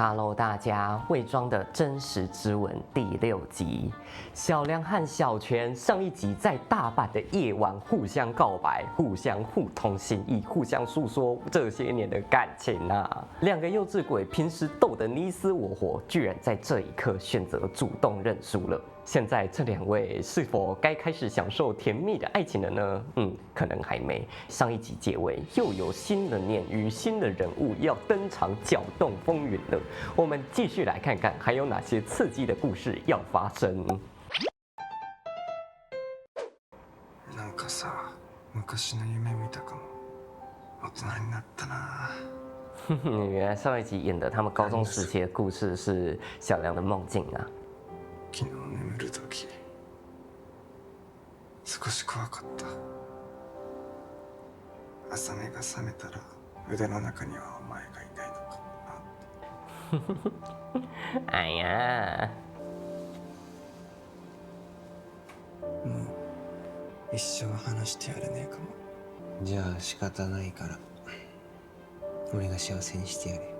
Hello， 大家，伪装的真实之吻第6集，小梁和小泉上一集在大阪的夜晚互相告白，互相互通心意，互相诉说这些年的感情啊。两个幼稚鬼平时斗得你死我活，居然在这一刻选择主动认输了。现在这两位是否该开始享受甜蜜的爱情了呢？可能还没。上一集结尾又有新的鲶鱼、新的人物要登场，搅动风云了。我们继续来看看还有哪些刺激的故事要发生。なんかさ、昔の夢見たかも。大人になったな。原来上一集演的他们高中时期的故事是小梁的梦境啊。昨日眠る時、少し怖かった。朝目が覚めたら腕の中にはお前がいないのかもな。哎呀，もう一生話してやれねえかも。じゃあ仕方ないから俺が幸せにしてやれ。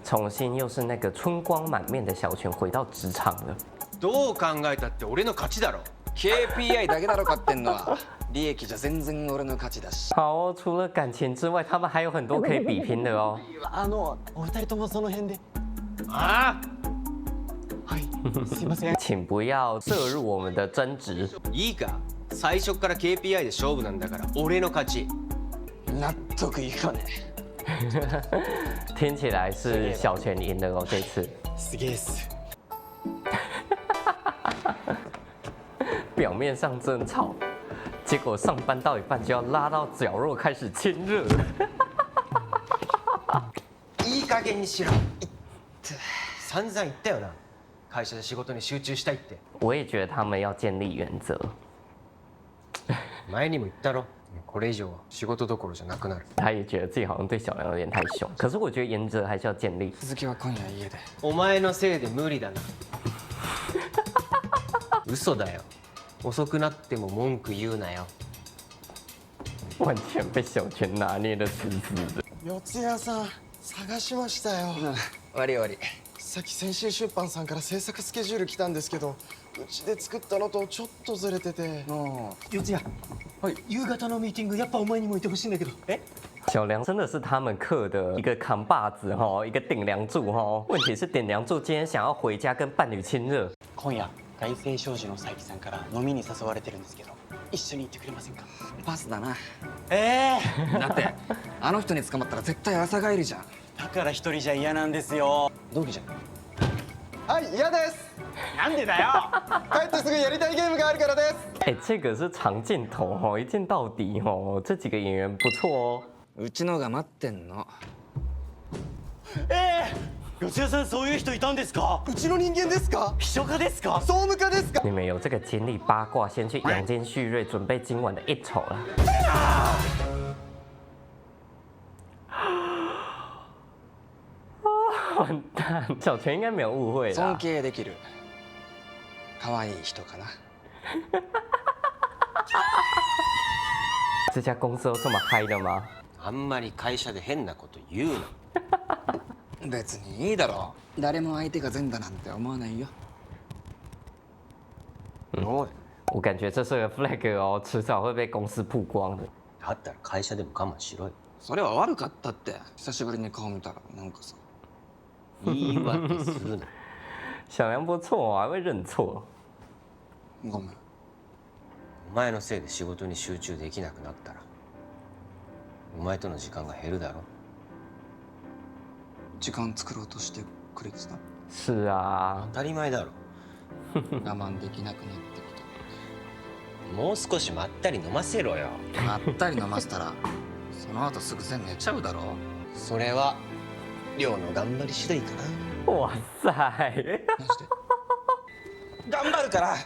重新又是那个春光满面的小泉回到职场了。どう考えたって俺の勝ちだろ。 KPI だけだろ勝ってんのは。利益じゃ全然俺の勝ちだし。好哦，除了感情之外，他们还有很多可以比拼的哦。お二人ともその辺で。あはい、すいません。请不要摄入我们的争执。いいか、最初から KPI で勝負なんだから俺の勝ち。納得いかね听起来是小泉赢的哦，这次。すげえっす。表面上争吵，结果上班到一半就要拉到角落开始亲热。いい加減にしろ。散々言ったよな。会社で仕事に集中したいって。我也觉得他们要建立原则。前にも言ったろ。これ以上は仕事どころじゃなくなる。他也觉得自己好像对小梁有点太凶，可是我觉得原则还是要建立。続きは今夜家で。お前のせいで無理だな。嘘だよ。遅くなっても文句言うなよ。完全被小泉拿捏的死死的。四谷さん、探しましたよ。悪い悪い。さっき先週出版さんから制作スケジュール来たんですけど、うちで作ったのとちょっとずれてて。四谷、はい、夕方のミーティングやっぱお前にもいてほしいんだけど。小梁真的是他们课的一个扛把子哈，一个顶梁柱哈。问题是顶梁柱今天想要回家跟伴侣亲热。今夜外星商事の佐伯さんから飲みに誘われてるんですけど、一緒に行ってくれませんか？パスだな。だってあの人に捕まったら絶対朝帰りじゃん。だから一人じゃ嫌なんですよ。同期じゃん。はい、嫌です。なんでだよ。帰ってすぐやりたいゲームがあるからです。哎，这个是长镜头哦，一镜到底哦。这几个演员不错哦。うちのが待ってんの。四谷さんそういう人いたんですか？うちの人間ですか？秘書家ですか？総務課ですか？你们有这个精力八卦，先去养精蓄锐，准备今晚的一丑了。完蛋，小泉应该没有误会尊啦。敬できる可愛い人かな。这家公司都这么嗨的吗？あんまり会社で変なこと言うな。別にいいだろ。誰も相手が善だなんて思わないよ。おい、我感觉这是个 flag 哦，迟早会被公司曝光的。だったら会社でも我慢しろよ。それは悪かったって。久しぶりに顔見たらなんかさ。言い訳するな。小梁不错，还会认错。ごめん。お前のせいで仕事に集中できなくなったらお前との時間が減るだろ。時間作ろうとしてくれてた。是啊，当たり前だろ。我慢できなくなってきた。もう少しまったり飲ませろよ。まったり飲ませたらその後すぐ全寝ちゃうだろ。それは亮の頑張り次第かな。哇塞！マジで頑張るから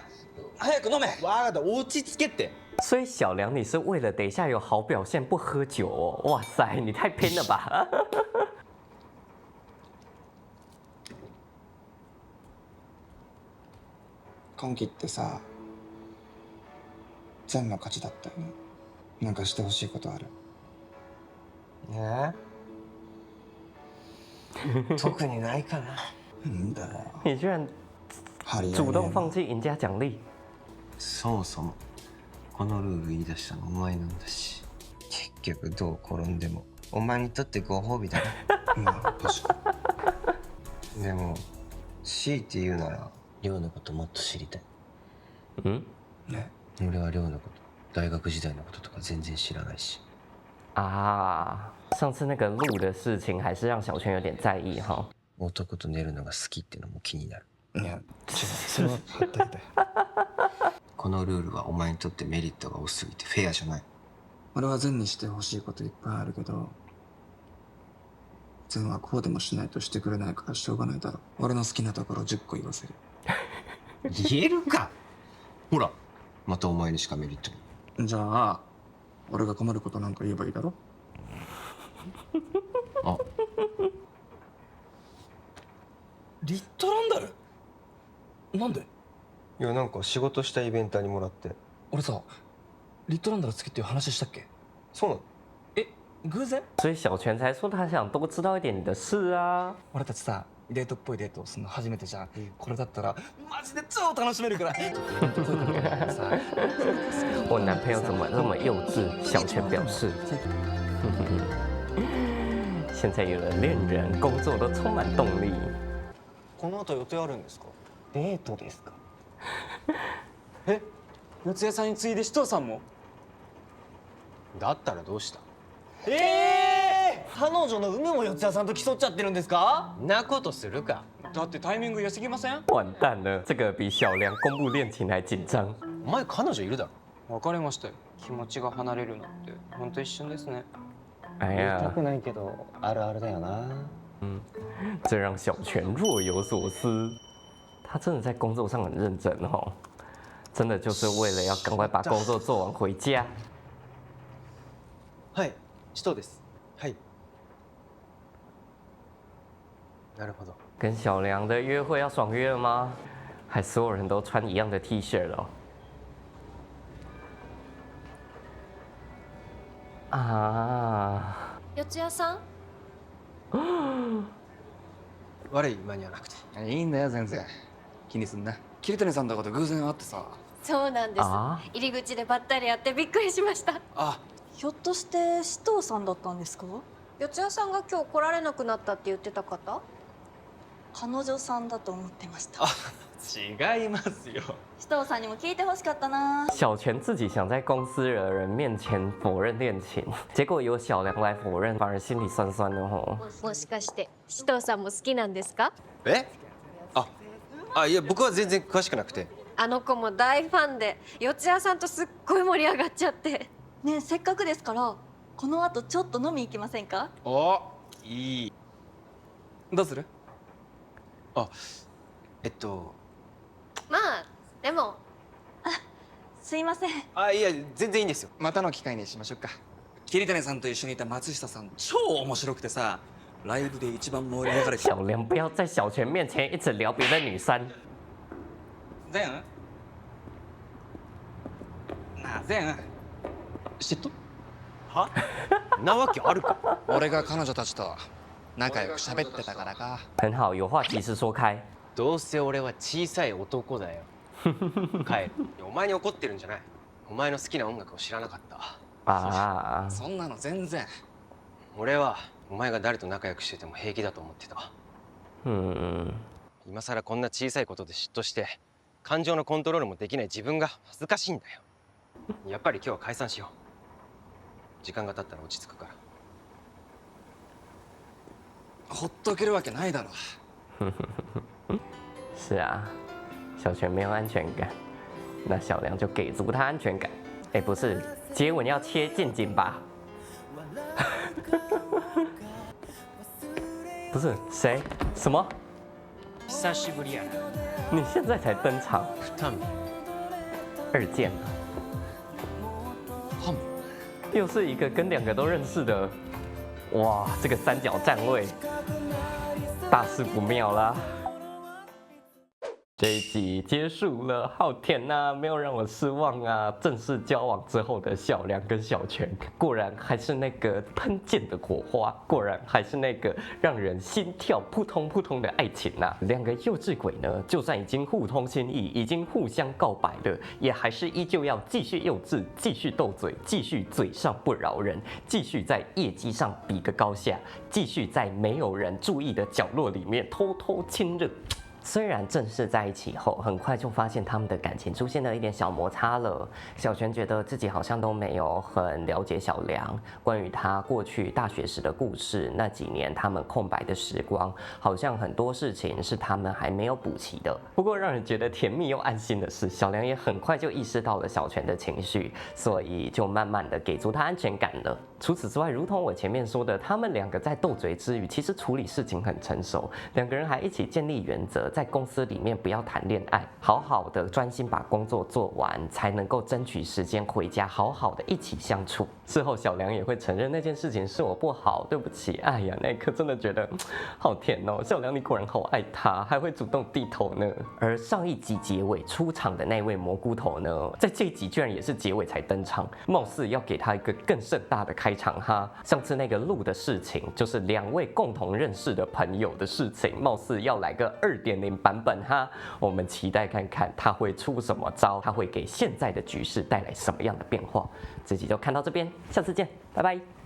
早く飲め。わかった、落ち着けって。所以小梁，你是为了等一下有好表现不喝酒哦？哇塞，你太拼了吧！今期ってさ、善の勝ちだったよね。なんかしてほしいことある？特にないかな。なんだよ。你居然張り合い主動ね放弃赢家奖励。そもそもこのルール言い出したのお前なんだし、結局どう転んでもお前にとってご褒美だろ。まあ確かでも強いて言うなら亮のこともっと知りたい。嗯，にね。俺は亮のこと大学時代のこととか全然知らないし。啊，上次那个路的事情还是让小泉有点在意哈。男と寝るのが好きってのも気になる。いや違う、それははったりだよ。このルールはお前にとってメリットが多すぎてフェアじゃない。俺は善にしてほしいこといっぱいあるけど、善はこうでもしないとしてくれないからしょうがないだろ。俺の好きなところ10個言わせる。言えるか。ほらまたお前にしかメリットない。じゃあ俺が困ることなんか言えばいいだろ。あ、リットランダルなんで？いやなんか仕事したイベンターにもらって。俺さリットランダル好きっていう話したっけ？そうなの？え偶然？所以小泉才说他想多知道一点你的事啊。俺たちさデートっぽいデートをするの初めてじゃん、これだったらマジで超楽しめるから我男朋友怎么那么幼稚？小泉表示，现在有了恋人，工作都充满动力。この後予定あるんですか？デートですか？え、四谷さんに次いで紫藤さんも？だったらどうした？彼女の梅も四谷さんと競っちゃってるんですか？んなことするか。だってタイミング良すぎません？完蛋了，这个比小梁公布恋情还紧张。お前彼女いるだろ。別れましたよ。気持ちが離れるなんて本当一瞬ですね。哎呀，ないけどあるあるだよな。这让小泉若有所思。他真的在工作上很认真哦，真的就是为了要赶快把工作做完回家。はい、紫藤です。はい。なるほど。跟小梁的约会要爽约了吗？还所有人都穿一样的 T 恤了哦。啊，四谷さん悪い間に合わなくて。いいんだよ全然気にすんな。桐谷さんとかと偶然会ってさ。そうなんです。あ入り口でばったり会ってびっくりしました。あ、ひょっとして紫藤さんだったんですか？四谷さんが今日来られなくなったって言ってた方？彼女さんだと思ってました。違いますよ。紫藤さんにも聞いてほしかったな。小泉自己想在公司的人面前否认恋情，结果由小梁来否认，反而心里酸酸的吼。もしかして紫藤さんも好きなんですか？え？いや僕は全然詳しくなくて。あの子も大ファンで四谷さんとすっごい盛り上がっちゃって。ねえせっかくですからこの後ちょっと飲み行きませんか？お、いい。どうする？まあでもすいません。いや全然いいんですよ。またの機会にしましょうか。桐谷さんと一緒にいた松下さん超面白くてさ、ライブで一番盛り上がる。小梁不要在小泉面前一直聊别的女生。善？なあ善、嫉妬？は？なわけあるか。俺が彼女たちと仲良く喋ってたからか。很好，有话及时说開。どうせ俺は小さい男だよ。帰る。お前に怒ってるんじゃない。お前の好きな音楽を知らなかった。あそんなの全然。俺はお前が誰と仲良くしてても平気だと思ってた。今さらこんな小さいことで嫉妬して感情のコントロールもできない自分が恥ずかしいんだよ。やっぱり今日は解散しよう。時間が経ったら落ち着くから。ほっとけるわけないだろ。是啊，小泉没有安全感，那小梁就给足他安全感。哎，不是，接吻要切近景吧？不是谁？什么？久しぶりやな。你现在才登场？二剑，又是一个跟两个都认识的，哇，这个三角站位，大事不妙啦！这一集结束了，好甜呐，没有让我失望啊！正式交往之后的小梁跟小泉，果然还是那个喷溅的火花，果然还是那个让人心跳扑通扑通的爱情呐！两个幼稚鬼呢，就算已经互通心意，已经互相告白了，也还是依旧要继续幼稚，继续斗嘴，继续嘴上不饶人，继续在业绩上比个高下，继续在没有人注意的角落里面偷偷亲热。虽然正式在一起后，很快就发现他们的感情出现了一点小摩擦了。小泉觉得自己好像都没有很了解小梁，关于他过去大学时的故事，那几年他们空白的时光，好像很多事情是他们还没有补齐的。不过让人觉得甜蜜又安心的是，小梁也很快就意识到了小泉的情绪，所以就慢慢的给足他安全感了。除此之外，如同我前面说的，他们两个在斗嘴之余，其实处理事情很成熟，两个人还一起建立原则，在公司里面不要谈恋爱，好好的专心把工作做完，才能够争取时间回家，好好的一起相处。事后小梁也会承认那件事情是我不好，对不起。哎呀，那一刻真的觉得好甜哦，小梁你果然好爱他，还会主动低头呢。而上一集结尾出场的那位蘑菇头呢，在这一集居然也是结尾才登场，貌似要给他一个更盛大的开场哈。上次那个录的事情，就是两位共同认识的朋友的事情，貌似要来个2.0版本哈。我们期待看看他会出什么招，他会给现在的局势带来什么样的变化。这集就看到这边，下次见，拜拜。